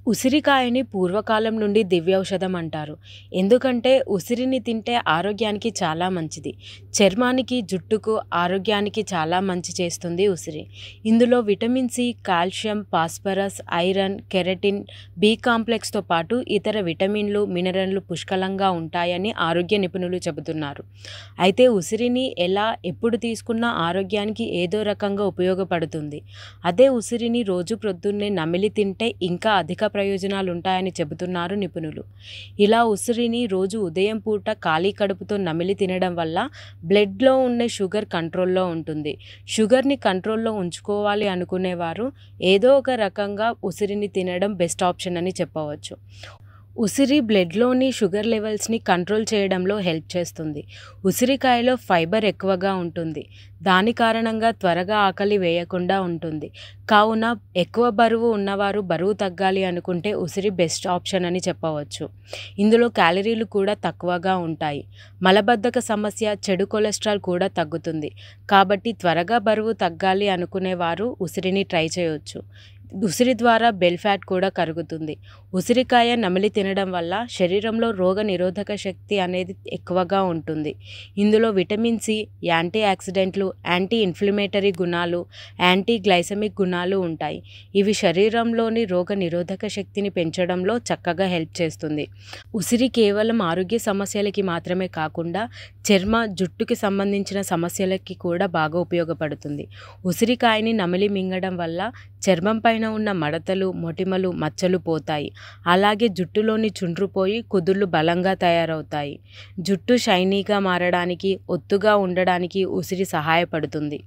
ఉసిరికాయని పూర్వకాలం నుండి దివ్యౌషధం అంటారు. ఎందుకంటే ఉసిరిని తింటే ఆరోగ్యానికి చాలా మంచిది. చర్మానికి, జుట్టుకు, ఆరోగ్యానికి చాలా మంచి చేస్తుంది ఉసిరి. ఇందులో vitamin C, calcium, phosphorus, iron, keratin, B కాంప్లెక్స్‌తో పాటు ఇతర విటమిన్లు, మినరల్లు పుష్కలంగా ఉంటాయని ఆరోగ్య నిపుణులు చెబుతున్నారు. అయితే ఉసిరిని ఎలా, ఎప్పుడు తీసుకున్నా ఆరోగ్యానికి ఏదో రకంగా ఉపయోగపడుతుంది. అదే ఉసిరిని రోజు ప్రొద్దున్నే నమిలి తింటే ఇంకా అధిక ప్రయోజనాలుంటాయని చెబుతున్నారు నిపుణులు. ఇలా ఉసిరిని రోజు ఉదయం పూట ఖాళీ కడుపుతో నమిలి తినడం వల్ల బ్లడ్‌లో ఉండే షుగర్ కంట్రోల్‌లో ఉంటుంది. షుగర్‌ని కంట్రోల్‌లో ఉంచుకోవాలి అనుకునేవారు ఏదో ఒక రకంగా ఉసిరిని తినడం బెస్ట్ ఆప్షన్ అని చెప్పవచ్చు. ఉసిరి బ్లడ్‌లోని షుగర్ లెవెల్స్‌ని కంట్రోల్ చేయడంలో హెల్ప్ చేస్తుంది. ఉసిరికాయలో ఫైబర్ ఎక్కువగా ఉంటుంది. దాని కారణంగా త్వరగా ఆకలి వేయకుండా ఉంటుంది. కావున ఎక్కువ బరువు ఉన్నవారు బరువు తగ్గాలి అనుకుంటే ఉసిరి బెస్ట్ ఆప్షన్ అని చెప్పవచ్చు. ఇందులో క్యాలరీలు కూడా తక్కువగా ఉంటాయి. మలబద్ధక సమస్య, చెడు కొలెస్ట్రాల్ కూడా తగ్గుతుంది. కాబట్టి త్వరగా బరువు తగ్గాలి అనుకునేవారు ఉసిరిని ట్రై చేయొచ్చు. ఉసిరి ద్వారా బెల్ ఫ్యాట్ కూడా కరుగుతుంది. ఉసిరికాయ నమిలి తినడం వల్ల శరీరంలో రోగ నిరోధక శక్తి అనేది ఎక్కువగా ఉంటుంది. ఇందులో విటమిన్ సి, యాంటీ ఆక్సిడెంట్లు, యాంటీ ఇన్‌ఫ్లమేటరీ గుణాలు, యాంటీ గ్లైసెమిక్ గుణాలు ఉంటాయి. ఇవి శరీరంలోని రోగ నిరోధక శక్తిని పెంచడంలో చక్కగా హెల్ప్ చేస్తుంది. ఉసిరి కేవలం ఆరోగ్య సమస్యలకి మాత్రమే కాకుండా చర్మ, జుట్టుకి సంబంధించిన సమస్యలకి కూడా బాగా ఉపయోగపడుతుంది. ఉసిరికాయని నమిలి మింగడం వల్ల చర్మం పైన ఉన్న మడతలు, మొటిమలు, మచ్చలు పోతాయి. అలాగే జుట్టులోని చుండ్రు పోయి కుదుళ్ళు బలంగా తయారవుతాయి. జుట్టు షైనీగా మారడానికి, ఒత్తుగా ఉండడానికి ఉసిరి సహాయపడుతుంది.